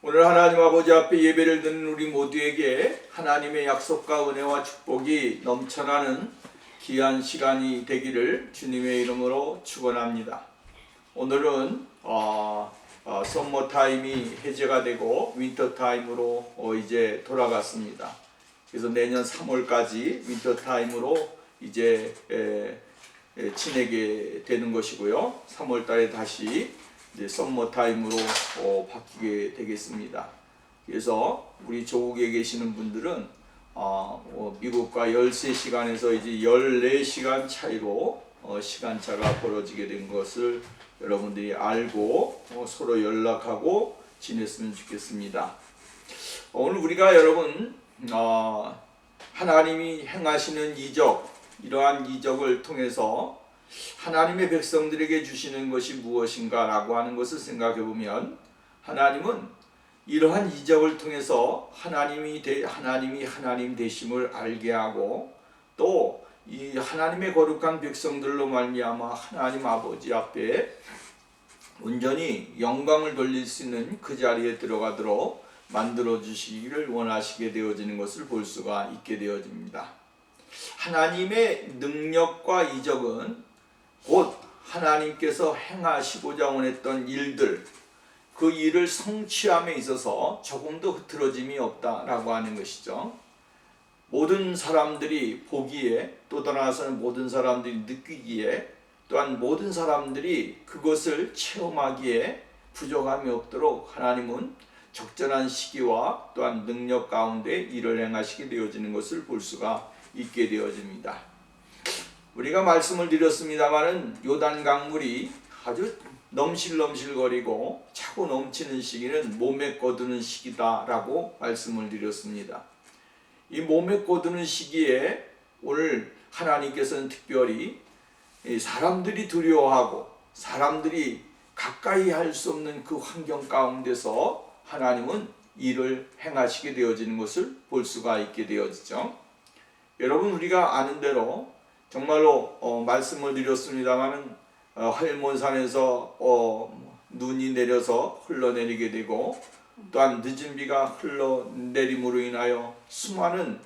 오늘 하나님 아버지 앞에 예배를 드는 우리 모두에게 하나님의 약속과 은혜와 축복이 넘쳐나는 귀한 시간이 되기를 주님의 이름으로 축원합니다. 오늘은 썸머 타임이 해제가 되고 윈터 타임으로 이제 돌아갔습니다. 그래서 내년 3월까지 윈터 타임으로 이제 지내게 되는 것이고요. 3월 달에 다시 이제 썸머 타임으로 바뀌게 되겠습니다. 그래서 우리 조국에 계시는 분들은 미국과 13시간에서 이제 14시간 차이로 시간차가 벌어지게 된 것을 여러분들이 알고 서로 연락하고 지냈으면 좋겠습니다. 오늘 우리가 여러분 하나님이 행하시는 이적, 이러한 이적을 통해서 하나님의 백성들에게 주시는 것이 무엇인가 라고 하는 것을 생각해 보면, 하나님은 이러한 이적을 통해서 하나님이 하나님 되심을 알게 하고, 또 이 하나님의 거룩한 백성들로 말미암아 하나님 아버지 앞에 온전히 영광을 돌릴 수 있는 그 자리에 들어가도록 만들어 주시기를 원하시게 되어지는 것을 볼 수가 있게 되어집니다. 하나님의 능력과 이적은 곧 하나님께서 행하시고자 원했던 일들, 그 일을 성취함에 있어서 조금도 흐트러짐이 없다라고 하는 것이죠. 모든 사람들이 보기에, 또 떠나서는 모든 사람들이 느끼기에, 또한 모든 사람들이 그것을 체험하기에 부족함이 없도록 하나님은 적절한 시기와 또한 능력 가운데 일을 행하시게 되어지는 것을 볼 수가 있게 되어집니다. 우리가 말씀을 드렸습니다마는 요단 강물이 아주 넘실넘실거리고 차고 넘치는 시기는 몸에 거두는 시기다라고 말씀을 드렸습니다. 이 몸에 거두는 시기에 오늘 하나님께서는 특별히 사람들이 두려워하고 사람들이 가까이 할 수 없는 그 환경 가운데서 하나님은 일을 행하시게 되어지는 것을 볼 수가 있게 되어지죠. 여러분, 우리가 아는 대로 정말로 말씀을 드렸습니다마는 할몬산에서 눈이 내려서 흘러내리게 되고, 또한 늦은 비가 흘러내림으로 인하여 수많은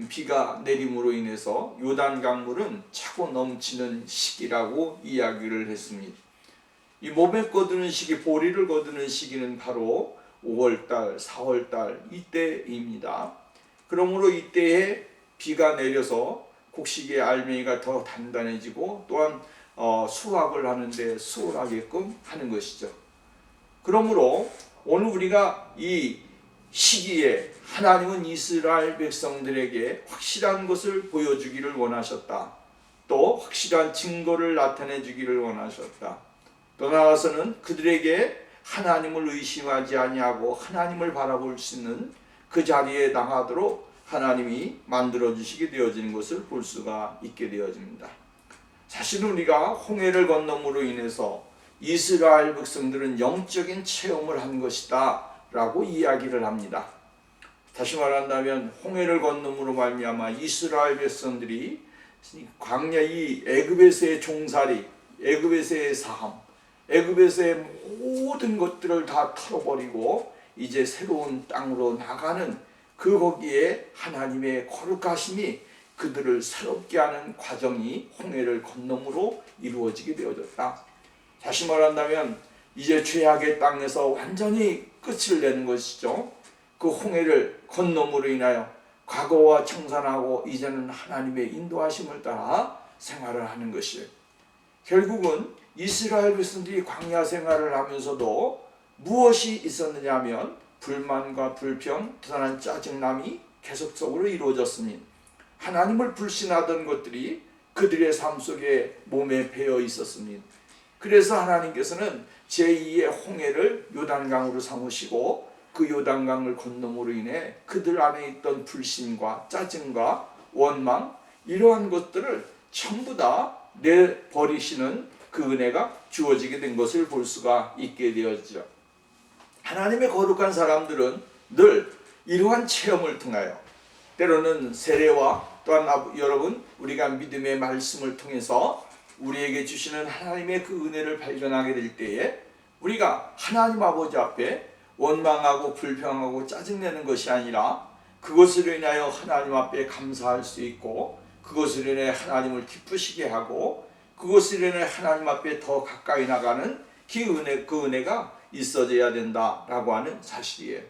비가 내림으로 인해서 요단 강물은 차고 넘치는 시기라고 이야기를 했습니다. 이 몸에 거두는 시기, 보리를 거두는 시기는 바로 5월달, 4월달 이때입니다. 그러므로 이때에 비가 내려서 곡식의 알맹이가 더 단단해지고, 또한 수확을 하는데 수월하게끔 하는 것이죠. 그러므로 오늘 우리가 이 시기에 하나님은 이스라엘 백성들에게 확실한 것을 보여주기를 원하셨다. 또 확실한 증거를 나타내 주기를 원하셨다. 또 나아가서는 그들에게 하나님을 의심하지 아니하고 하나님을 바라볼 수 있는 그 자리에 나가도록 하나님이 만들어 주시게 되어지는 것을 볼 수가 있게 되어집니다. 사실은 우리가 홍해를 건너므로 인해서 이스라엘 백성들은 영적인 체험을 한 것이다 라고 이야기를 합니다. 다시 말한다면 홍해를 건너므로 말미암아 이스라엘 백성들이 광야, 이 애굽에서의 종살이, 애굽에서의 삶, 애굽에서의 모든 것들을 다 털어버리고 이제 새로운 땅으로 나가는 그 거기에 하나님의 거룩하심이 그들을 새롭게 하는 과정이 홍해를 건너므로 이루어지게 되어졌다. 다시 말한다면 이제 죄악의 땅에서 완전히 끝을 내는 것이죠. 그 홍해를 건너므로 인하여 과거와 청산하고 이제는 하나님의 인도하심을 따라 생활을 하는 것이에요. 결국은 이스라엘 백성들이 광야 생활을 하면서도 무엇이 있었느냐 하면 불만과 불평, 드러난 짜증남이 계속적으로 이루어졌습니다. 하나님을 불신하던 것들이 그들의 삶 속에 몸에 배어 있었습니다. 그래서 하나님께서는 제2의 홍해를 요단강으로 삼으시고 그 요단강을 건너므로 인해 그들 안에 있던 불신과 짜증과 원망, 이러한 것들을 전부 다 내버리시는 그 은혜가 주어지게 된 것을 볼 수가 있게 되었죠. 하나님의 거룩한 사람들은 늘 이러한 체험을 통하여, 때로는 세례와 또한 여러분 우리가 믿음의 말씀을 통해서 우리에게 주시는 하나님의 그 은혜를 발견하게 될 때에 우리가 하나님 아버지 앞에 원망하고 불평하고 짜증내는 것이 아니라 그것으로 인하여 하나님 앞에 감사할 수 있고 그것으로 인해 하나님을 기쁘시게 하고 그것으로 인해 하나님 앞에 더 가까이 나가는 그 은혜가 있어져야 된다라고 하는 사실이에요.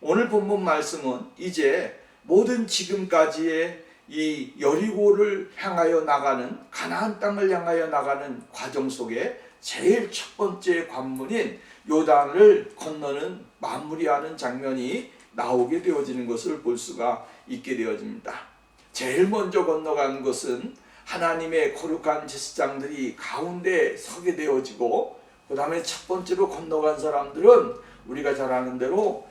오늘 본문 말씀은 이제 모든 지금까지의 이 여리고를 향하여 나가는 가나안 땅을 향하여 나가는 과정 속에 제일 첫 번째 관문인 요단을 건너는 마무리하는 장면이 나오게 되어지는 것을 볼 수가 있게 되어집니다. 제일 먼저 건너간 것은 하나님의 거룩한 제사장들이 가운데 서게 되어지고 그 다음에 첫 번째로 건너간 사람들은 우리가 잘 아는 대로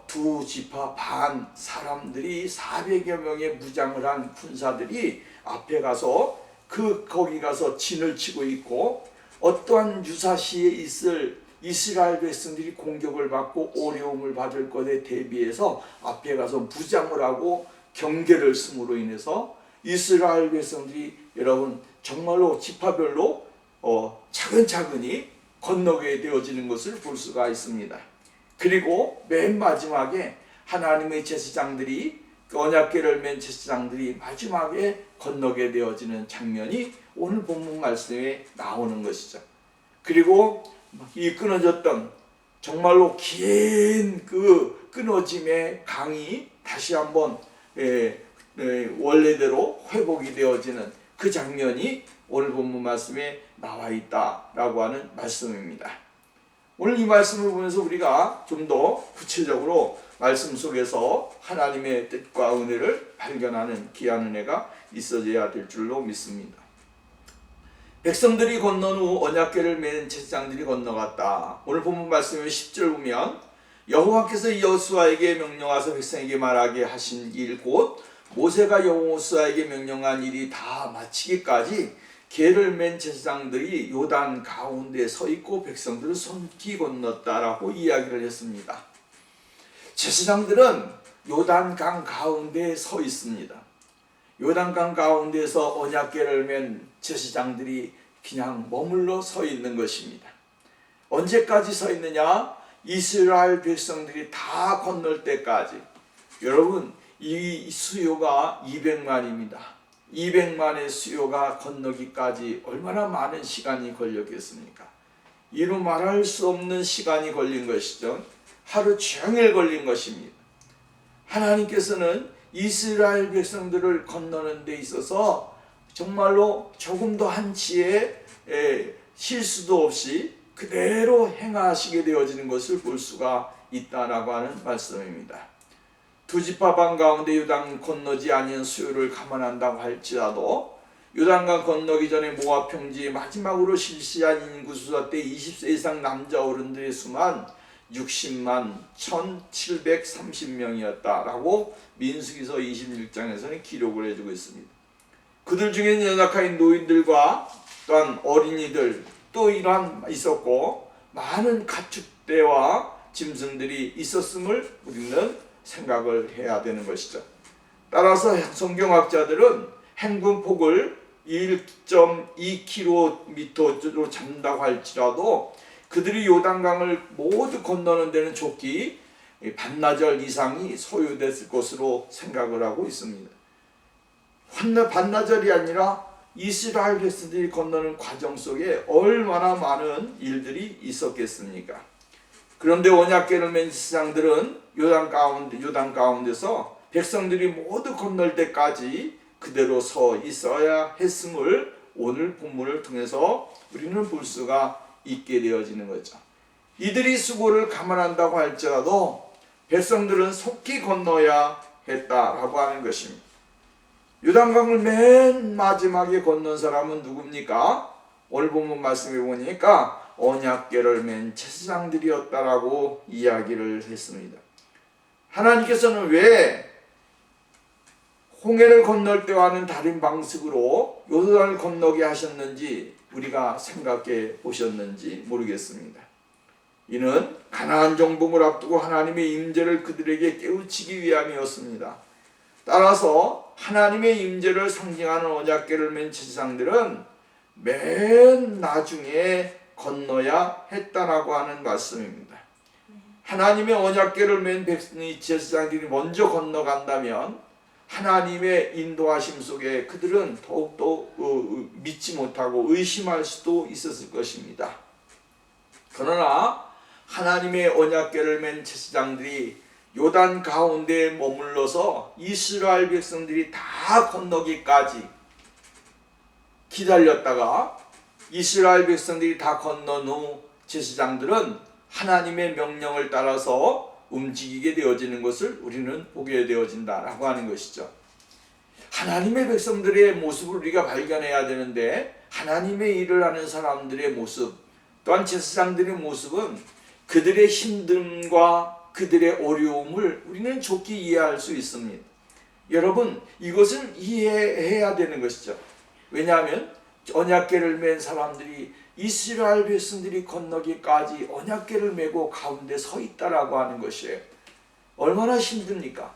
두 지파 반 사람들이 400여 명의 무장을 한 군사들이 앞에 가서 거기 가서 진을 치고 있고 어떠한 유사시에 있을 이스라엘 백성들이 공격을 받고 어려움을 받을 것에 대비해서 앞에 가서 무장을 하고 경계를 쓰므로 인해서 이스라엘 백성들이 여러분 정말로 지파별로 차근차근히 건너게 되어지는 것을 볼 수가 있습니다. 그리고 맨 마지막에 하나님의 제사장들이 언약궤를 맨 제사장들이 마지막에 건너게 되어지는 장면이 오늘 본문 말씀에 나오는 것이죠. 그리고 이 끊어졌던 정말로 긴 그 끊어짐의 강이 다시 한번 원래대로 회복이 되어지는 그 장면이 오늘 본문 말씀에 나와 있다라고 하는 말씀입니다. 오늘 이 말씀을 보면서 우리가 좀 더 구체적으로 말씀 속에서 하나님의 뜻과 은혜를 발견하는 귀한 은혜가 있어져야 될 줄로 믿습니다. 백성들이 건넌 후 언약궤를 맨 제사장들이 건너갔다. 오늘 본문 말씀의 10절 보면 여호와께서 여호수아에게 명령하사 백성에게 말하게 하신 일 곧 모세가 여호수아에게 명령한 일이 다 마치기까지 궤를 맨 제사장들이 요단 가운데 서 있고 백성들은 손기 건넜다라고 이야기를 했습니다. 제사장들은 요단강 가운데 서 있습니다. 요단강 가운데서 언약궤를 맨 제사장들이 그냥 머물러 서 있는 것입니다. 언제까지 서 있느냐? 이스라엘 백성들이 다 건널 때까지. 여러분, 이 수요가 200만입니다. 200만의 수요가 건너기까지 얼마나 많은 시간이 걸렸겠습니까? 이루 말할 수 없는 시간이 걸린 것이죠. 하루 종일 걸린 것입니다. 하나님께서는 이스라엘 백성들을 건너는 데 있어서 정말로 조금도 한치의 실수도 없이 그대로 행하시게 되어지는 것을 볼 수가 있다라고 하는 말씀입니다. 두 지파 반 가운데 요단 건너지 아니한 수요를 감안한다고 할지라도 요단강 건너기 전에 모압 평지에 마지막으로 실시한 인구수사 때 20세 이상 남자 어른들의 수만 60만 1730명이었다라고 민수기서 26장에서는 기록을 해주고 있습니다. 그들 중에는 연약한 노인들과 또한 어린이들 또 이러한 있었고 많은 가축대와 짐승들이 있었음을 우리는 생각을 해야 되는 것이죠. 따라서 성경학자들은 행군폭을 1.2km로 잡는다고 할지라도 그들이 요단강을 모두 건너는 데는 좋기 반나절 이상이 소요됐을 것으로 생각을 하고 있습니다. 반나절이 아니라 이스라엘 백성들이 건너는 과정 속에 얼마나 많은 일들이 있었겠습니까? 그런데 언약궤를 맨 제사장들은 요단 가운데서 백성들이 모두 건널 때까지 그대로 서 있어야 했음을 오늘 본문을 통해서 우리는 볼 수가 있게 되어지는 거죠. 이들이 수고를 감안한다고 할지라도 백성들은 속히 건너야 했다라고 하는 것입니다. 요단강을 맨 마지막에 건넌 사람은 누굽니까? 오늘 본문 말씀해 보니까 언약궤를 맨 제사장들이었다라고 이야기를 했습니다. 하나님께서는 왜 홍해를 건널 때와는 다른 방식으로 요단을 건너게 하셨는지 우리가 생각해 보셨는지 모르겠습니다. 이는 가나안 정복을 앞두고 하나님의 임재를 그들에게 깨우치기 위함이었습니다. 따라서 하나님의 임재를 상징하는 언약궤를 맨 제사장들은 맨 나중에 건너야 했다라고 하는 말씀입니다. 하나님의 언약궤를 맨 제사장들이 먼저 건너간다면 하나님의 인도하심 속에 그들은 더욱더 믿지 못하고 의심할 수도 있었을 것입니다. 그러나 하나님의 언약궤를 맨 제사장들이 요단 가운데에 머물러서 이스라엘 백성들이 다 건너기까지 기다렸다가 이스라엘 백성들이 다 건넌 후 제사장들은 하나님의 명령을 따라서 움직이게 되어지는 것을 우리는 보게 되어진다라고 하는 것이죠. 하나님의 백성들의 모습을 우리가 발견해야 되는데 하나님의 일을 하는 사람들의 모습 또한 제사장들의 모습은 그들의 힘듦과 그들의 어려움을 우리는 좋게 이해할 수 있습니다. 여러분 이것을 이해해야 되는 것이죠. 왜냐하면 언약궤를 맨 사람들이 이스라엘 백성들이 건너기까지 언약궤를 메고 가운데 서 있다라고 하는 것이에요. 얼마나 힘듭니까?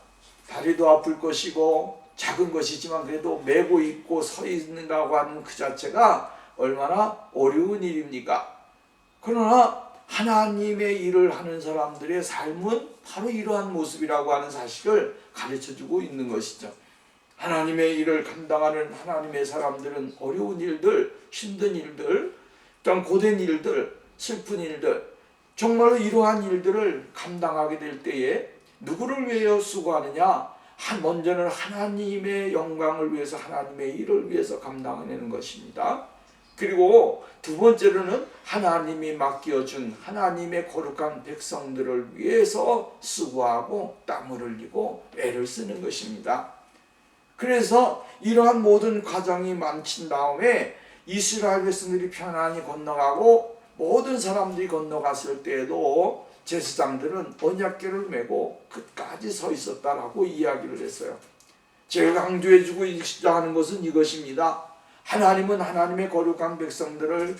다리도 아플 것이고 작은 것이지만 그래도 메고 있고 서 있는다고 하는 그 자체가 얼마나 어려운 일입니까? 그러나 하나님의 일을 하는 사람들의 삶은 바로 이러한 모습이라고 하는 사실을 가르쳐주고 있는 것이죠. 하나님의 일을 감당하는 하나님의 사람들은 어려운 일들, 힘든 일들, 또한 고된 일들, 슬픈 일들, 정말로 이러한 일들을 감당하게 될 때에 누구를 위하여 수고하느냐? 먼저는 하나님의 영광을 위해서 하나님의 일을 위해서 감당하는 것입니다. 그리고 두 번째로는 하나님이 맡겨준 하나님의 거룩한 백성들을 위해서 수고하고 땀을 흘리고 애를 쓰는 것입니다. 그래서 이러한 모든 과정이 마친 다음에 이스라엘 백성들이 편안히 건너가고 모든 사람들이 건너갔을 때에도 제사장들은 언약궤를 메고 끝까지 서 있었다라고 이야기를 했어요. 제가 강조해주고 하는 것은 이것입니다. 하나님은 하나님의 거룩한 백성들을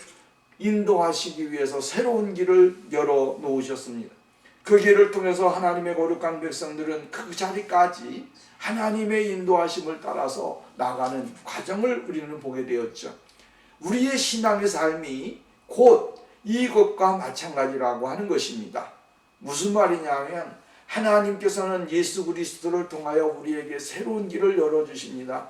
인도하시기 위해서 새로운 길을 열어 놓으셨습니다. 그 길을 통해서 하나님의 거룩한 백성들은 그 자리까지 하나님의 인도하심을 따라서 나가는 과정을 우리는 보게 되었죠. 우리의 신앙의 삶이 곧 이것과 마찬가지라고 하는 것입니다. 무슨 말이냐면 하나님께서는 예수 그리스도를 통하여 우리에게 새로운 길을 열어주십니다.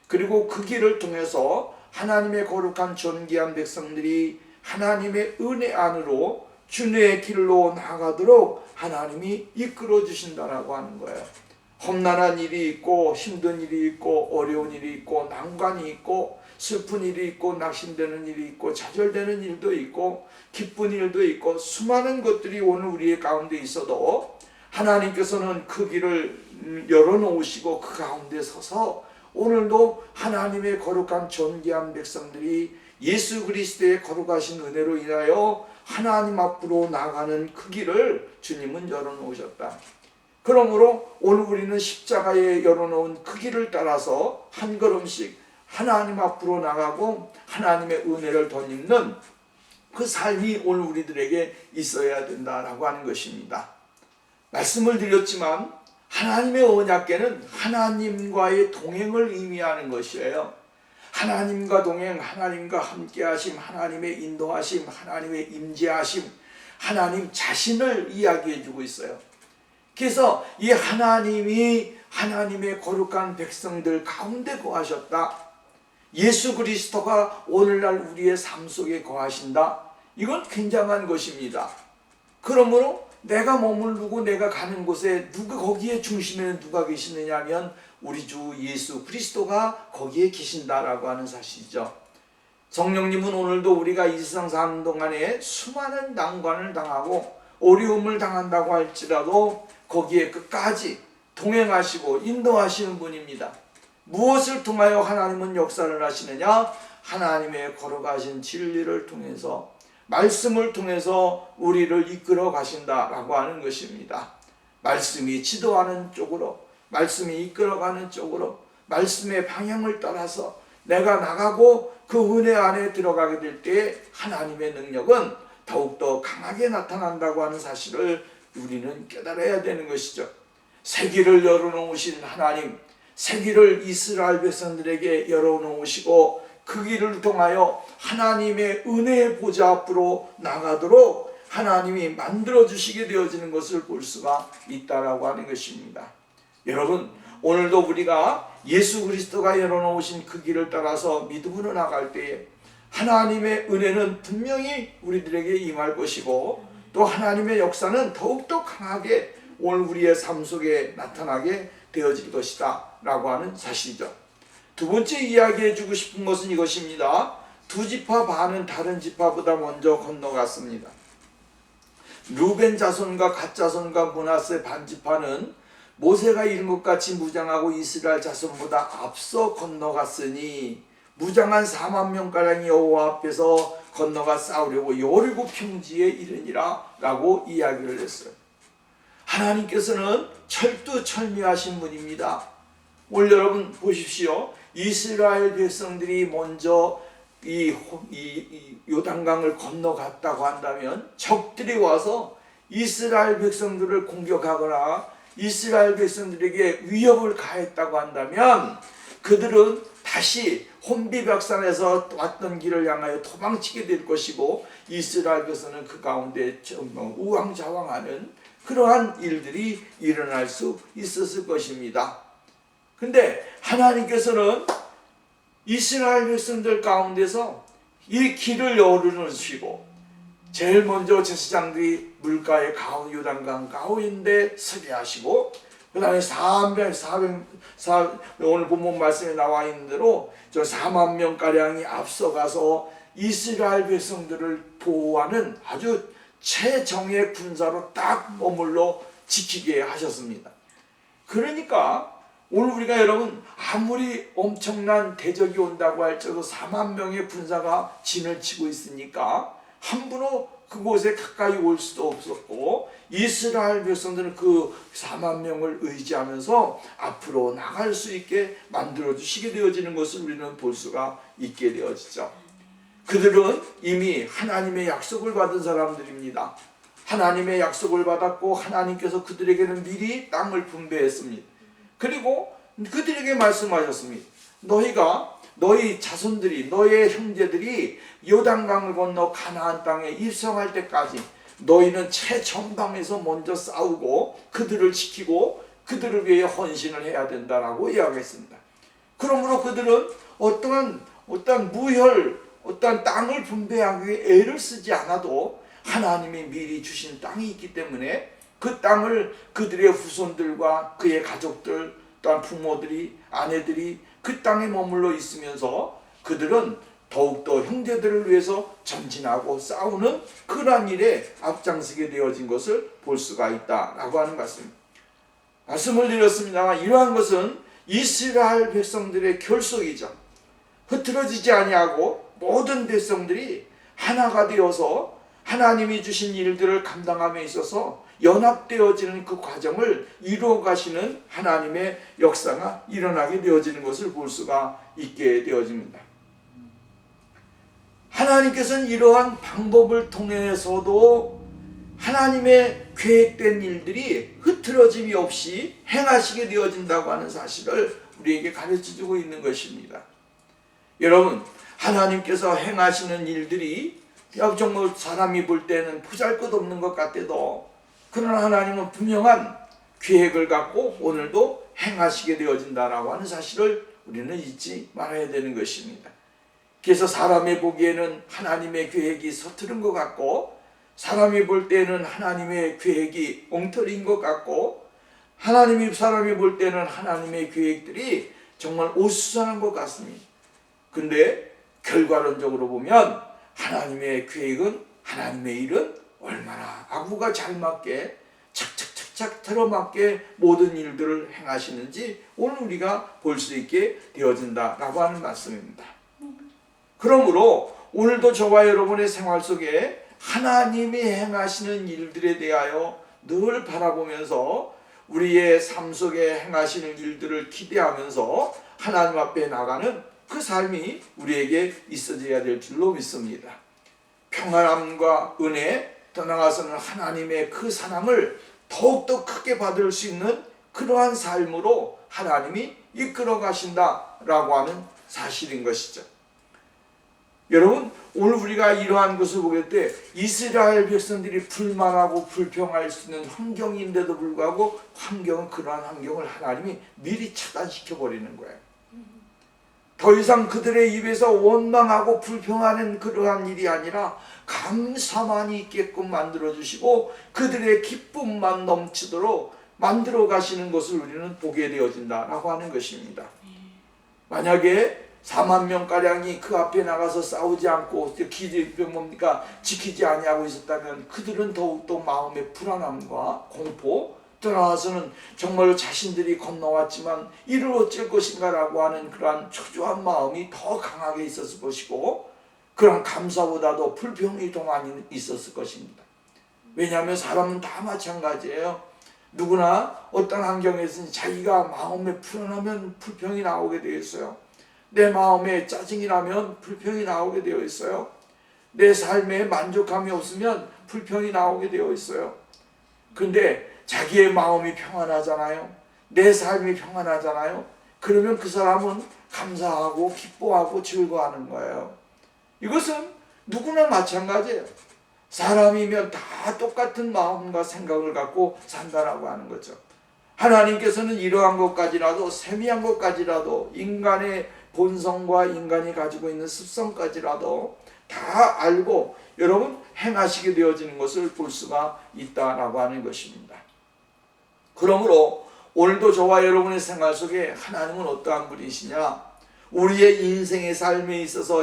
그리고 그 길을 통해서 하나님의 거룩한 존귀한 백성들이 하나님의 은혜 안으로 주의 길로 나가도록 하나님이 이끌어 주신다라고 하는 거예요. 험난한 일이 있고 힘든 일이 있고 어려운 일이 있고 난관이 있고 슬픈 일이 있고 낙심되는 일이 있고 좌절되는 일도 있고 기쁜 일도 있고 수많은 것들이 오늘 우리의 가운데 있어도 하나님께서는 그 길을 열어놓으시고 그 가운데 서서 오늘도 하나님의 거룩한 존귀한 백성들이 예수 그리스도의 거룩하신 은혜로 인하여 하나님 앞으로 나가는 그 길을 주님은 열어놓으셨다. 그러므로 오늘 우리는 십자가에 열어놓은 그 길을 따라서 한 걸음씩 하나님 앞으로 나가고 하나님의 은혜를 덧입는 그 삶이 오늘 우리들에게 있어야 된다라고 하는 것입니다. 말씀을 드렸지만 하나님의 언약궤는 하나님과의 동행을 의미하는 것이에요. 하나님과 동행, 하나님과 함께하심, 하나님의 인도하심, 하나님의 임재하심, 하나님 자신을 이야기해주고 있어요. 그래서 이 하나님이 하나님의 거룩한 백성들 가운데 거하셨다. 예수 그리스도가 오늘날 우리의 삶 속에 거하신다. 이건 굉장한 것입니다. 그러므로 내가 머무르고 내가 가는 곳에 누가 거기에 중심에는 누가 계시느냐 하면 우리 주 예수 그리스도가 거기에 계신다라고 하는 사실이죠. 성령님은 오늘도 우리가 이 세상 사는 동안에 수많은 난관을 당하고 어려움을 당한다고 할지라도 거기에 끝까지 동행하시고 인도하시는 분입니다. 무엇을 통하여 하나님은 역사를 하시느냐? 하나님의 걸어가신 진리를 통해서 말씀을 통해서 우리를 이끌어 가신다라고 하는 것입니다. 말씀이 지도하는 쪽으로, 말씀이 이끌어가는 쪽으로, 말씀의 방향을 따라서 내가 나가고 그 은혜 안에 들어가게 될 때 하나님의 능력은 더욱더 강하게 나타난다고 하는 사실을 우리는 깨달아야 되는 것이죠. 세기를 열어놓으신 하나님, 세기를 이스라엘 백성들에게 열어놓으시고 그 길을 통하여 하나님의 은혜의 보좌 앞으로 나가도록 하나님이 만들어 주시게 되어지는 것을 볼 수가 있다라고 하는 것입니다. 여러분, 오늘도 우리가 예수 그리스도가 열어놓으신 그 길을 따라서 믿음으로 나갈 때에 하나님의 은혜는 분명히 우리들에게 임할 것이고, 또 하나님의 역사는 더욱더 강하게 오늘 우리의 삶 속에 나타나게 되어질 것이다 라고 하는 사실이죠. 두 번째 이야기해 주고 싶은 것은 이것입니다. 두 지파 반은 다른 지파보다 먼저 건너갔습니다. 루벤 자손과 갓 자손과 므낫세 반 지파는 모세가 이룬 것 같이 무장하고 이스라엘 자손보다 앞서 건너갔으니 무장한 4만 명가량이 여호와 앞에서 건너가 싸우려고 여리고 평지에 이르니라 라고 이야기를 했어요. 하나님께서는 철두철미하신 분입니다. 오늘 여러분 보십시오. 이스라엘 백성들이 먼저 이 요단강을 건너갔다고 한다면 적들이 와서 이스라엘 백성들을 공격하거나 이스라엘 백성들에게 위협을 가했다고 한다면 그들은 다시 혼비백산에서 왔던 길을 향하여 도망치게 될 것이고, 이스라엘 백성은 그 가운데 우왕좌왕하는 그러한 일들이 일어날 수 있었을 것입니다. 근데 하나님께서는 이스라엘 백성들 가운데서 이 길을 열어놓으시고, 제일 먼저 제사장들이 물가에 요단강 가운데 서게 하시고, 그 다음에 오늘 본문 말씀에 나와 있는 대로 저 4만 명가량이 앞서가서 이스라엘 백성들을 보호하는 아주 최정예 군사로 딱 머물러 지키게 하셨습니다. 그러니까 오늘 우리가 여러분 아무리 엄청난 대적이 온다고 할지라도 4만 명의 군사가 진을 치고 있으니까 함부로 그곳에 가까이 올 수도 없었고, 이스라엘 백성들은 그 4만 명을 의지하면서 앞으로 나갈 수 있게 만들어 주시게 되어지는 것을 우리는 볼 수가 있게 되어지죠. 그들은 이미 하나님의 약속을 받은 사람들입니다. 하나님의 약속을 받았고 하나님께서 그들에게는 미리 땅을 분배했습니다. 그리고 그들에게 말씀하셨습니다. 너희 자손들이, 너의 형제들이 요단강을 건너 가나안 땅에 입성할 때까지 너희는 최전방에서 먼저 싸우고 그들을 지키고 그들을 위해 헌신을 해야 된다라고 이야기했습니다. 그러므로 그들은 어떠한 땅을 분배하기 위해 애를 쓰지 않아도 하나님이 미리 주신 땅이 있기 때문에 그 땅을 그들의 후손들과 그의 가족들, 또한 부모들이, 아내들이 그 땅에 머물러 있으면서 그들은 더욱더 형제들을 위해서 전진하고 싸우는 그러한 일에 앞장서게 되어진 것을 볼 수가 있다라고 하는 말씀을 드렸습니다만, 이러한 것은 이스라엘 백성들의 결속이죠. 흐트러지지 아니하고 모든 백성들이 하나가 되어서 하나님이 주신 일들을 감당함에 있어서 연합되어지는 그 과정을 이루어 가시는 하나님의 역사가 일어나게 되어지는 것을 볼 수가 있게 되어집니다. 하나님께서는 이러한 방법을 통해서도 하나님의 계획된 일들이 흐트러짐이 없이 행하시게 되어진다고 하는 사실을 우리에게 가르쳐주고 있는 것입니다. 여러분, 하나님께서 행하시는 일들이 정말 사람이 볼 때는 보잘것없는 것 같아도, 그러나 하나님은 분명한 계획을 갖고 오늘도 행하시게 되어진다라고 하는 사실을 우리는 잊지 말아야 되는 것입니다. 그래서 사람이 보기에는 하나님의 계획이 서투른 것 같고, 사람이 볼 때는 하나님의 계획이 엉터리인 것 같고, 사람이 볼 때는 하나님의 계획들이 정말 오수선한 것 같습니다. 근데 결과론적으로 보면 하나님의 계획은, 하나님의 일은 얼마나 아구가 잘 맞게 착착착착 틀어맞게 모든 일들을 행하시는지 오늘 우리가 볼 수 있게 되어진다라고 하는 말씀입니다. 그러므로 오늘도 저와 여러분의 생활 속에 하나님이 행하시는 일들에 대하여 늘 바라보면서 우리의 삶 속에 행하시는 일들을 기대하면서 하나님 앞에 나가는 그 삶이 우리에게 있어져야 될 줄로 믿습니다. 평안함과 은혜, 더 나아가서는 하나님의 그 사랑을 더욱더 크게 받을 수 있는 그러한 삶으로 하나님이 이끌어 가신다라고 하는 사실인 것이죠. 여러분 오늘 우리가 이러한 것을 보게 될 때 이스라엘 백성들이 불만하고 불평할 수 있는 환경인데도 불구하고 그러한 환경을 하나님이 미리 차단시켜 버리는 거예요. 더 이상 그들의 입에서 원망하고 불평하는 그러한 일이 아니라 감사만 있게끔 만들어주시고 그들의 기쁨만 넘치도록 만들어 가시는 것을 우리는 보게 되어진다라고 하는 것입니다. 만약에 4만 명가량이 그 앞에 나가서 싸우지 않고 지키지 아니하고 있었다면 그들은 더욱더 마음의 불안함과 공포, 떠나와서는 정말로 자신들이 건너왔지만 이를 어쩔 것인가 라고 하는 그러한 초조한 마음이 더 강하게 있었을 것이고 그런 감사보다도 불평이 더 많이 있었을 것입니다. 왜냐하면 사람은 다 마찬가지예요. 누구나 어떤 환경에서는 자기가 마음에 불안하면 불평이 나오게 되어 있어요. 내 마음에 짜증이 나면 불평이 나오게 되어 있어요. 내 삶에 만족감이 없으면 불평이 나오게 되어 있어요. 그런데 자기의 마음이 평안하잖아요. 내 삶이 평안하잖아요. 그러면 그 사람은 감사하고 기뻐하고 즐거워하는 거예요. 이것은 누구나 마찬가지예요. 사람이면 다 똑같은 마음과 생각을 갖고 산다라고 하는 거죠. 하나님께서는 이러한 것까지라도 세미한 것까지라도 인간의 본성과 인간이 가지고 있는 습성까지라도 다 알고 여러분 행하시게 되어지는 것을 볼 수가 있다라고 하는 것입니다. 그러므로 오늘도 저와 여러분의 생활 속에 하나님은 어떠한 분이시냐? 우리의 인생의 삶에 있어서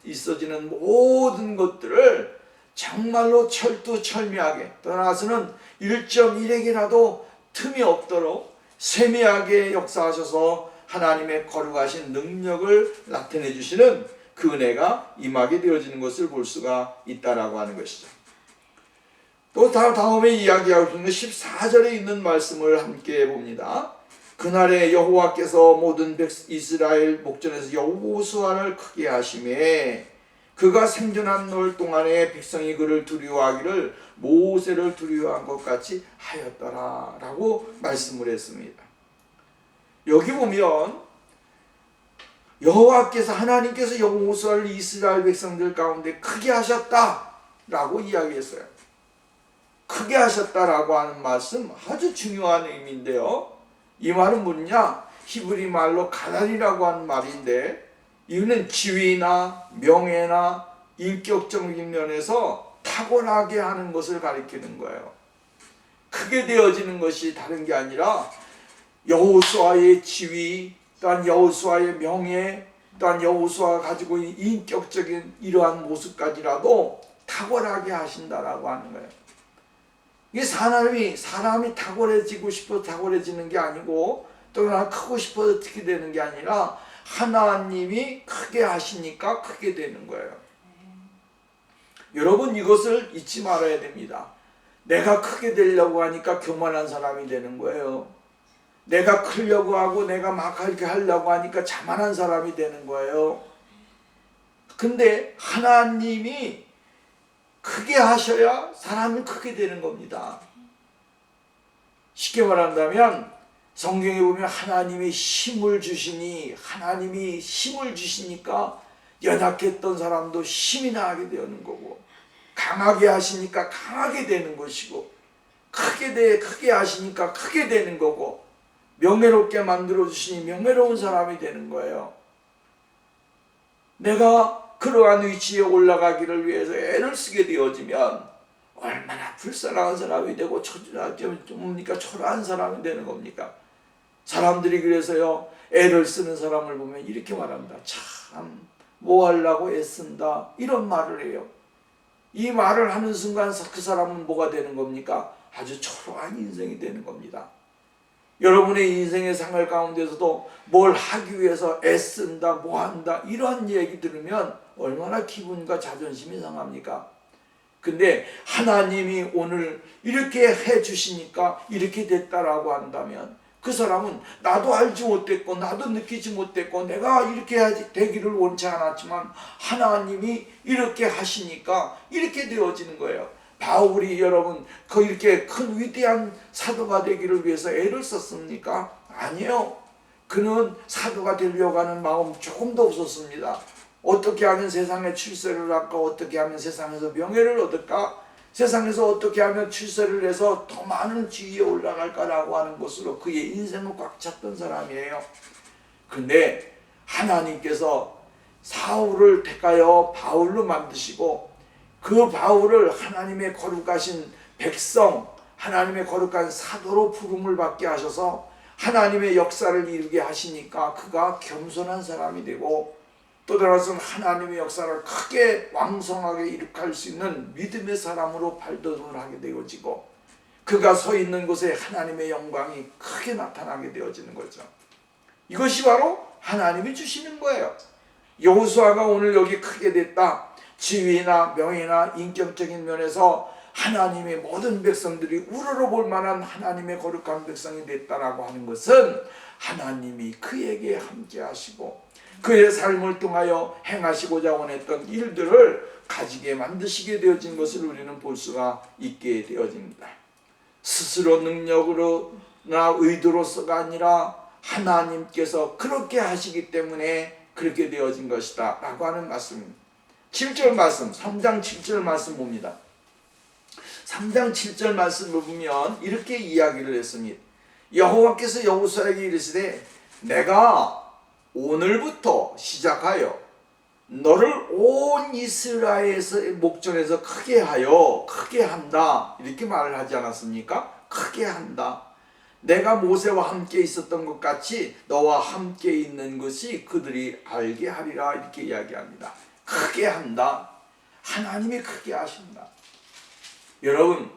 있어지는 모든 것들을 정말로 철두철미하게 떠나서는 1.1핵이라도 틈이 없도록 세미하게 역사하셔서 하나님의 거룩하신 능력을 나타내 주시는 그 은혜가 임하게 되어지는 것을 볼 수가 있다라고 하는 것이죠. 또 다음에 이야기하고 있는 14절에 있는 말씀을 함께 봅니다. 그날에 여호와께서 모든 이스라엘 목전에서 여호수아를 크게 하시매 그가 생존한 날 동안에 백성이 그를 두려워하기를 모세를 두려워한 것 같이 하였더라 라고 말씀을 했습니다. 여기 보면 하나님께서 여호수아를 이스라엘 백성들 가운데 크게 하셨다 라고 이야기했어요. 크게 하셨다라고 하는 말씀 아주 중요한 의미인데요. 이 말은 뭐냐? 히브리 말로 가달이라고 하는 말인데 이거는 지위나 명예나 인격적인 면에서 탁월하게 하는 것을 가리키는 거예요. 크게 되어지는 것이 다른 게 아니라 여호수아의 지위, 또한 여호수아의 명예, 또한 여호수아가 가지고 있는 인격적인 이러한 모습까지라도 탁월하게 하신다라고 하는 거예요. 이게 사람이 탁월해지고 싶어서 탁월해지는 게 아니고 또는 크고 싶어서 크게 되는 게 아니라 하나님이 크게 하시니까 크게 되는 거예요. 여러분 이것을 잊지 말아야 됩니다. 내가 크게 되려고 하니까 교만한 사람이 되는 거예요. 내가 크려고 하고 내가 막 이렇게 하려고 하니까 자만한 사람이 되는 거예요. 근데 하나님이 크게 하셔야 사람이 크게 되는 겁니다. 쉽게 말한다면 성경에 보면 하나님이 힘을 주시니까 연약했던 사람도 힘이 나게 되는 거고 강하게 하시니까 강하게 되는 것이고 크게 하시니까 크게 되는 거고 명예롭게 만들어 주시니 명예로운 사람이 되는 거예요. 내가 그러한 위치에 올라가기를 위해서 애를 쓰게 되어지면 얼마나 불쌍한 사람이 되고 초라한 사람이 되는 겁니까? 사람들이 그래서요 애를 쓰는 사람을 보면 이렇게 말합니다. 참 뭐 하려고 애쓴다 이런 말을 해요. 이 말을 하는 순간 그 사람은 뭐가 되는 겁니까? 아주 초라한 인생이 되는 겁니다. 여러분의 인생의 생활 가운데서도 뭘 하기 위해서 애쓴다, 뭐 한다 이런 얘기 들으면 얼마나 기분과 자존심이 상합니까? 근데 하나님이 오늘 이렇게 해주시니까 이렇게 됐다라고 한다면 그 사람은 나도 알지 못했고 나도 느끼지 못했고 내가 이렇게 되기를 원치 않았지만 하나님이 이렇게 하시니까 이렇게 되어지는 거예요. 바울이 여러분 이렇게 큰 위대한 사도가 되기를 위해서 애를 썼습니까? 아니요. 그는 사도가 되려고 하는 마음 조금도 없었습니다. 어떻게 하면 세상에 출세를 할까? 어떻게 하면 세상에서 명예를 얻을까? 세상에서 어떻게 하면 출세를 해서 더 많은 지위에 올라갈까라고 하는 것으로 그의 인생을 꽉 찼던 사람이에요. 근데 하나님께서 사울을 택하여 바울로 만드시고 그 바울을 하나님의 거룩하신 백성, 하나님의 거룩한 사도로 부름을 받게 하셔서 하나님의 역사를 이루게 하시니까 그가 겸손한 사람이 되고 또 다른 하나님의 역사를 크게 왕성하게 일으킬 수 있는 믿음의 사람으로 발돋움을 하게 되어지고 그가 서 있는 곳에 하나님의 영광이 크게 나타나게 되어지는 거죠. 이것이 바로 하나님이 주시는 거예요. 여호수아가 오늘 여기 크게 됐다. 지위나 명예나 인격적인 면에서 하나님의 모든 백성들이 우러러볼 만한 하나님의 거룩한 백성이 됐다라고 하는 것은 하나님이 그에게 함께 하시고 그의 삶을 통하여 행하시고자 원했던 일들을 가지게 만드시게 되어진 것을 우리는 볼 수가 있게 되어집니다. 스스로 능력으로나 의도로서가 아니라 하나님께서 그렇게 하시기 때문에 그렇게 되어진 것이다 라고 하는 말씀입니다. 7절 말씀, 3장 7절 말씀 봅니다. 3장 7절 말씀을 보면 이렇게 이야기를 했습니다. 여호와께서 여호수아에게 이르시되 내가 오늘부터 시작하여 너를 온 이스라엘의 목전에서 크게 하여 크게 한다 이렇게 말을 하지 않았습니까? 크게 한다. 내가 모세와 함께 있었던 것 같이 너와 함께 있는 것이 그들이 알게 하리라 이렇게 이야기합니다. 크게 한다. 하나님이 크게 하신다. 여러분,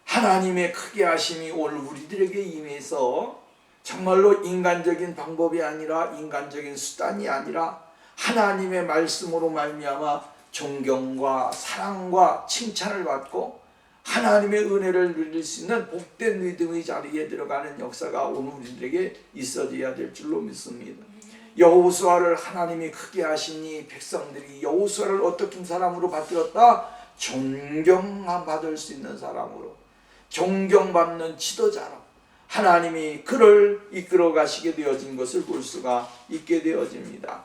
하나님의 크게 하심이 오늘 우리들에게 임해서 정말로 인간적인 방법이 아니라 인간적인 수단이 아니라 하나님의 말씀으로 말미암아 존경과 사랑과 칭찬을 받고 하나님의 은혜를 누릴 수 있는 복된 믿음의 자리에 들어가는 역사가 오늘 우리들에게 있어져야 될 줄로 믿습니다. 여호수아를 하나님이 크게 하시니 백성들이 여호수아를 어떻게 사람으로 받들었다? 존경받을 수 있는 사람으로, 존경받는 지도자로 하나님이 그를 이끌어 가시게 되어진 것을 볼 수가 있게 되어집니다.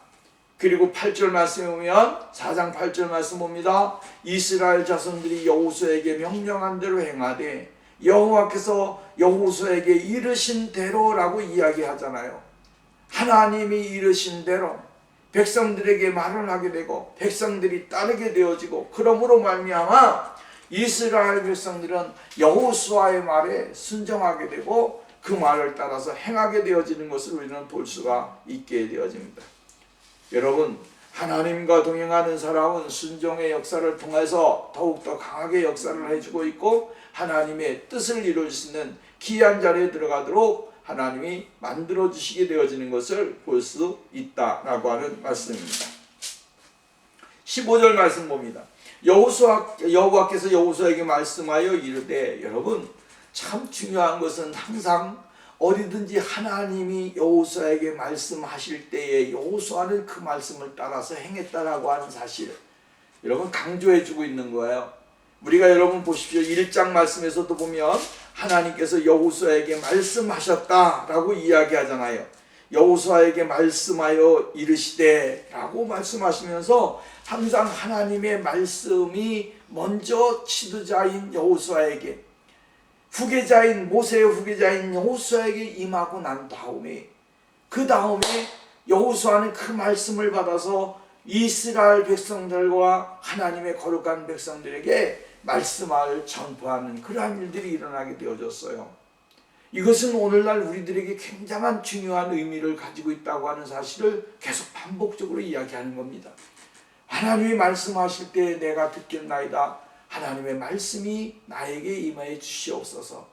그리고 8절 말씀에 보면 4장 8절 말씀 봅니다. 이스라엘 자손들이 여호수아에게 명령한 대로 행하되 여호와께서 여호수아에게 이르신 대로라고 이야기하잖아요. 하나님이 이르신 대로 백성들에게 말을 하게 되고 백성들이 따르게 되어지고 그러므로 말미암아 이스라엘 백성들은 여호수아의 말에 순종하게 되고 그 말을 따라서 행하게 되어지는 것을 우리는 볼 수가 있게 되어집니다. 여러분, 하나님과 동행하는 사람은 순종의 역사를 통해서 더욱더 강하게 역사를 해주고 있고 하나님의 뜻을 이룰 수 있는 귀한 자리에 들어가도록 하나님이 만들어주시게 되어지는 것을 볼 수 있다라고 하는 말씀입니다. 15절 말씀 봅니다. 여호와께서 여호수아에게 말씀하여 이르되, 여러분 참 중요한 것은 항상 어디든지 하나님이 여호수아에게 말씀하실 때에 여호수아는 그 말씀을 따라서 행했다라고 하는 사실 여러분 강조해 주고 있는 거예요. 우리가 여러분 보십시오. 1장 말씀에서도 보면 하나님께서 여호수아에게 말씀하셨다라고 이야기하잖아요. 여호수아에게 말씀하여 이르시되 라고 말씀하시면서 항상 하나님의 말씀이 먼저 지도자인 여호수아에게 후계자인 모세의 후계자인 여호수아에게 임하고 난 다음에 그 다음에 여호수아는 그 말씀을 받아서 이스라엘 백성들과 하나님의 거룩한 백성들에게 말씀을 전파하는 그러한 일들이 일어나게 되어졌어요. 이것은 오늘날 우리들에게 굉장한 중요한 의미를 가지고 있다고 하는 사실을 계속 반복적으로 이야기하는 겁니다. 하나님이 말씀하실 때 내가 듣겠나이다. 하나님의 말씀이 나에게 임하여 주시옵소서.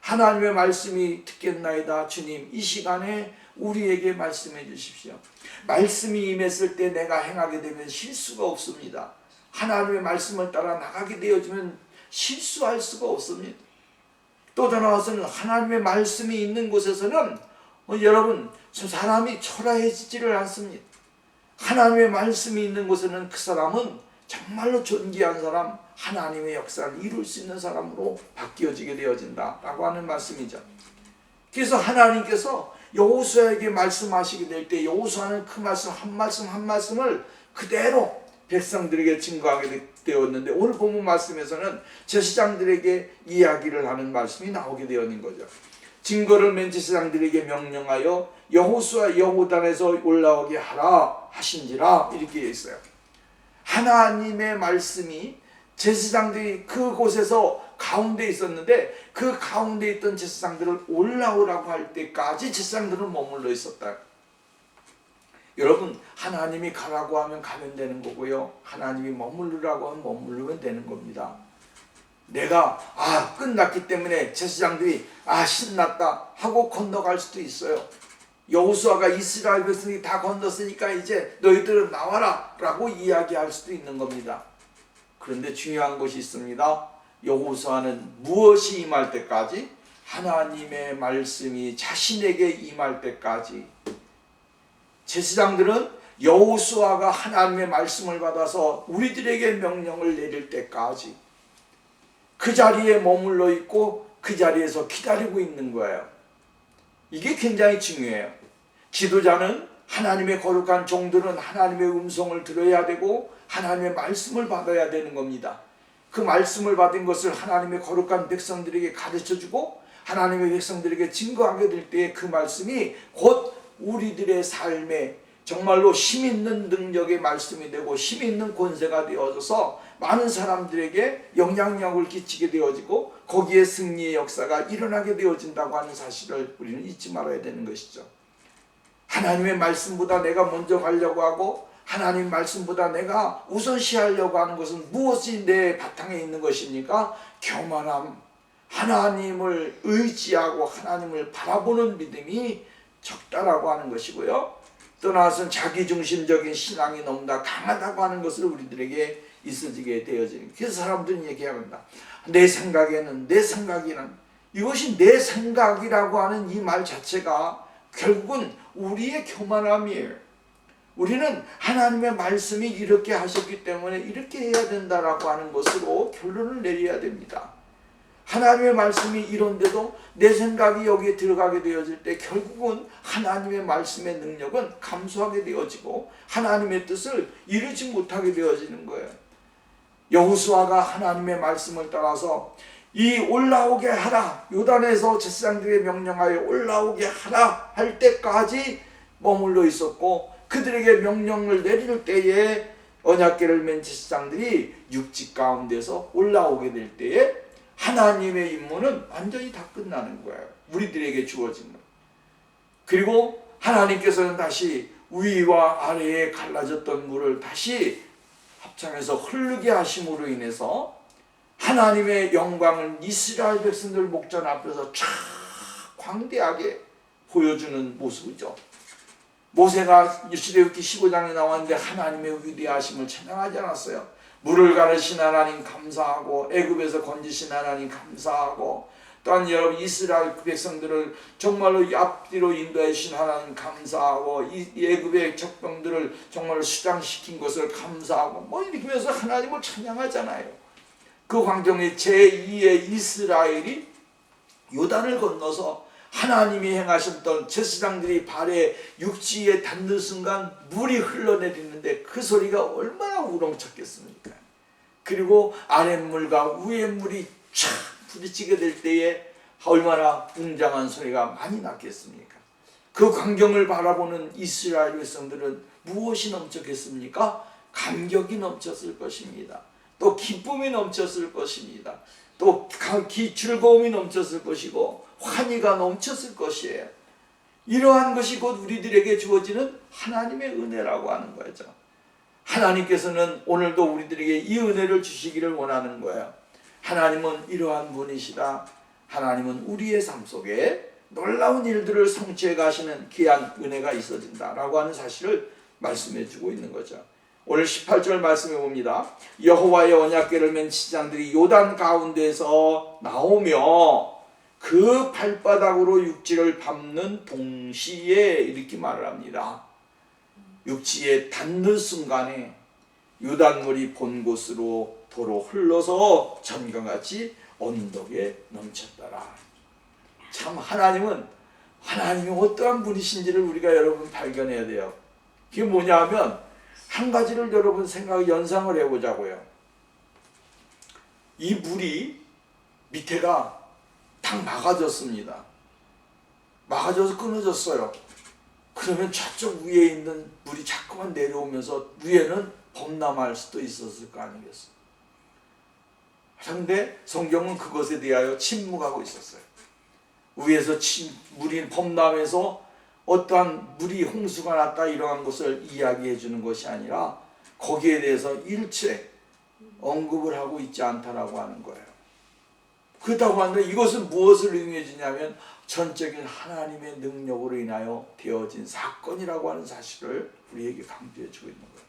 하나님의 말씀이 듣겠나이다. 주님 이 시간에 우리에게 말씀해 주십시오. 말씀이 임했을 때 내가 행하게 되면 실수가 없습니다. 하나님의 말씀을 따라 나가게 되어지면 실수할 수가 없습니다. 또 나아가서는 하나님의 말씀이 있는 곳에서는 여러분 사람이 초라해지지를 않습니다. 하나님의 말씀이 있는 곳에는 그 사람은 정말로 존귀한 사람, 하나님의 역사를 이룰 수 있는 사람으로 바뀌어지게 되어진다라고 하는 말씀이죠. 그래서 하나님께서 여호수아에게 말씀하시게 될 때 여호수아는 그 말씀 한 말씀을 그대로 백성들에게 증거하게 되었는데, 오늘 본문 말씀에서는 제사장들에게 이야기를 하는 말씀이 나오게 되어 있는 거죠. 증거를 맨 제사장들에게 명령하여 여호수아 여호단에서 올라오게 하라 하신지라, 이렇게 있어요. 하나님의 말씀이 제사장들이 그곳에서 가운데 있었는데, 그 가운데 있던 제사장들을 올라오라고 할 때까지 제사장들은 머물러 있었다. 여러분, 하나님이 가라고 하면 가면 되는 거고요, 하나님이 머무르라고 하면 머무르면 되는 겁니다. 내가 끝났기 때문에 제사장들이 신났다 하고 건너갈 수도 있어요. 여호수아가 이스라엘 백성이 다 건넜으니까 이제 너희들은 나와라 라고 이야기할 수도 있는 겁니다. 그런데 중요한 것이 있습니다. 여호수아는 무엇이 임할 때까지? 하나님의 말씀이 자신에게 임할 때까지. 제사장들은 여호수아가 하나님의 말씀을 받아서 우리들에게 명령을 내릴 때까지 그 자리에 머물러 있고 그 자리에서 기다리고 있는 거예요. 이게 굉장히 중요해요. 지도자는, 하나님의 거룩한 종들은 하나님의 음성을 들어야 되고 하나님의 말씀을 받아야 되는 겁니다. 그 말씀을 받은 것을 하나님의 거룩한 백성들에게 가르쳐주고 하나님의 백성들에게 증거하게 될 때에 그 말씀이 곧 우리들의 삶에 정말로 힘있는 능력의 말씀이 되고 힘있는 권세가 되어져서 많은 사람들에게 영향력을 끼치게 되어지고 거기에 승리의 역사가 일어나게 되어진다고 하는 사실을 우리는 잊지 말아야 되는 것이죠. 하나님의 말씀보다 내가 먼저 가려고 하고 하나님 말씀보다 내가 우선시하려고 하는 것은 무엇이 내 바탕에 있는 것입니까? 교만함, 하나님을 의지하고 하나님을 바라보는 믿음이 적다라고 하는 것이고요, 떠나서는 자기중심적인 신앙이 너무나 강하다고 하는 것을 우리들에게 있어지게 되어지는. 그래서 사람들은 얘기합니다. 내 생각에는, 내 생각에는. 이것이 내 생각이라고 하는 이 말 자체가 결국은 우리의 교만함이에요. 우리는 하나님의 말씀이 이렇게 하셨기 때문에 이렇게 해야 된다라고 하는 것으로 결론을 내려야 됩니다. 하나님의 말씀이 이런데도 내 생각이 여기에 들어가게 되어질 때 결국은 하나님의 말씀의 능력은 감소하게 되어지고 하나님의 뜻을 이루지 못하게 되어지는 거예요. 여호수아가 하나님의 말씀을 따라서 이 올라오게 하라, 요단에서 제사장들에게 명령하여 올라오게 하라 할 때까지 머물러 있었고, 그들에게 명령을 내릴 때에 언약궤를 맨 제사장들이 육지 가운데서 올라오게 될 때에 하나님의 임무는 완전히 다 끝나는 거예요. 우리들에게 주어진 거예요. 그리고 하나님께서는 다시 위와 아래에 갈라졌던 물을 다시 합창해서 흐르게 하심으로 인해서 하나님의 영광을 이스라엘 백성들 목전 앞에서 쫙 광대하게 보여주는 모습이죠. 모세가 출애굽기 15장에 나왔는데 하나님의 위대하심을 찬양하지 않았어요? 물을 가르신 하나님 감사하고 애굽에서 건지신 하나님 감사하고 또한 여러분 이스라엘 백성들을 정말로 앞뒤로 인도해 주신 하나님 감사하고 이 애굽의 적병들을 정말로 수장시킨 것을 감사하고 이렇게 하면서 하나님을 찬양하잖아요. 그 광경에 제2의 이스라엘이 요단을 건너서 하나님이 행하셨던 제사장들이 발에 육지에 닿는 순간 물이 흘러내리는데 그 소리가 얼마나 우렁찼겠습니까? 그리고 아랫물과 위에물이 촥 부딪히게 될 때에 얼마나 웅장한 소리가 많이 났겠습니까? 그 광경을 바라보는 이스라엘 백성들은 무엇이 넘쳤겠습니까? 감격이 넘쳤을 것입니다. 또 기쁨이 넘쳤을 것입니다. 또 즐거움이 넘쳤을 것이고 환희가 넘쳤을 것이에요. 이러한 것이 곧 우리들에게 주어지는 하나님의 은혜라고 하는 거죠. 하나님께서는 오늘도 우리들에게 이 은혜를 주시기를 원하는 거예요. 하나님은 이러한 분이시다. 하나님은 우리의 삶 속에 놀라운 일들을 성취해 가시는 귀한 은혜가 있어진다라고 하는 사실을 말씀해 주고 있는 거죠. 오늘 18절 말씀해 봅니다. 여호와의 언약궤를 맨 제사장들이 요단 가운데서 나오며 그 발바닥으로 육지를 밟는 동시에 이렇게 말을 합니다. 육지에 닿는 순간에 요단물이 본 곳으로 도로 흘러서 전과같이 언덕에 넘쳤더라. 참 하나님이 어떠한 분이신지를 우리가 여러분 발견해야 돼요. 그게 뭐냐 하면 한 가지를 여러분 연상을 해보자고요. 이 물이 밑에가 딱 막아졌습니다. 막아져서 끊어졌어요. 그러면 저쪽 위에 있는 물이 자꾸만 내려오면서 위에는 범람할 수도 있었을 거 아니겠어요. 그런데 성경은 그것에 대하여 침묵하고 있었어요. 위에서 물이 범람해서 어떠한 물이 홍수가 났다 이러한 것을 이야기해 주는 것이 아니라 거기에 대해서 일체 언급을 하고 있지 않다라고 하는 거예요. 그렇다고 하는데 이것은 무엇을 의미해 주냐면 전적인 하나님의 능력으로 인하여 되어진 사건이라고 하는 사실을 우리에게 강조해 주고 있는 거예요.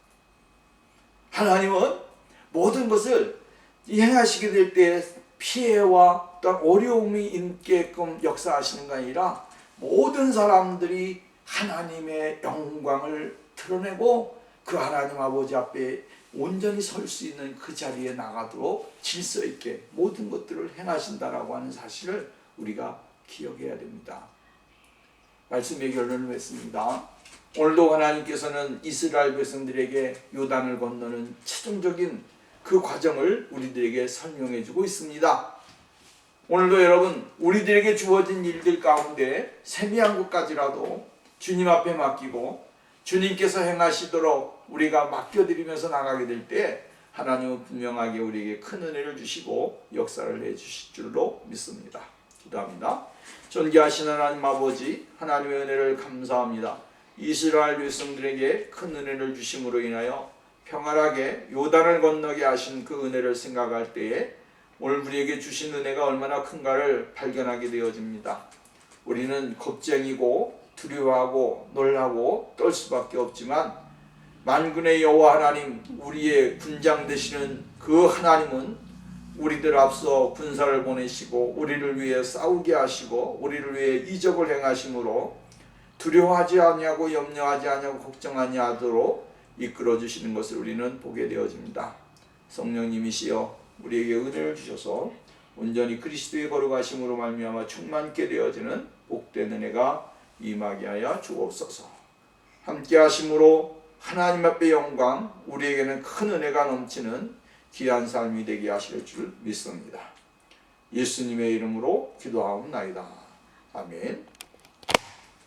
하나님은 모든 것을 행하시게 될 때 피해와 또한 어려움이 있게끔 역사하시는 게 아니라 모든 사람들이 하나님의 영광을 드러내고 그 하나님 아버지 앞에 온전히 설 수 있는 그 자리에 나가도록 질서 있게 모든 것들을 행하신다라고 하는 사실을 우리가 기억해야 됩니다. 말씀의 결론을 맺습니다. 오늘도 하나님께서는 이스라엘 백성들에게 요단을 건너는 최종적인 그 과정을 우리들에게 설명해 주고 있습니다. 오늘도 여러분 우리들에게 주어진 일들 가운데 세미한 것까지라도 주님 앞에 맡기고 주님께서 행하시도록 우리가 맡겨드리면서 나가게 될 때 하나님은 분명하게 우리에게 큰 은혜를 주시고 역사를 해주실 줄로 믿습니다. 기도합니다. 존귀하신 하나님 아버지, 하나님의 은혜를 감사합니다. 이스라엘 백성들에게 큰 은혜를 주심으로 인하여 평안하게 요단을 건너게 하신 그 은혜를 생각할 때에 오늘 우리에게 주신 은혜가 얼마나 큰가를 발견하게 되어집니다. 우리는 겁쟁이고 두려워하고 놀라고 떨 수밖에 없지만 만군의 여호와 하나님, 우리의 군장 되시는 그 하나님은 우리들 앞서 군사를 보내시고 우리를 위해 싸우게 하시고 우리를 위해 이적을 행하심으로 두려워하지 아니하고 염려하지 아니하고 걱정하지 않도록 이끌어 주시는 것을 우리는 보게 되어집니다. 성령님이시여 우리에게 은혜를 주셔서 온전히 그리스도의 거룩하심으로 말미암아 충만케 되어지는 복된 은혜가 임하게 하여 주옵소서. 함께 하심으로 하나님 앞에 영광, 우리에게는 큰 은혜가 넘치는 귀한 삶이 되게 하실 줄 믿습니다. 예수님의 이름으로 기도하옵나이다. 아멘.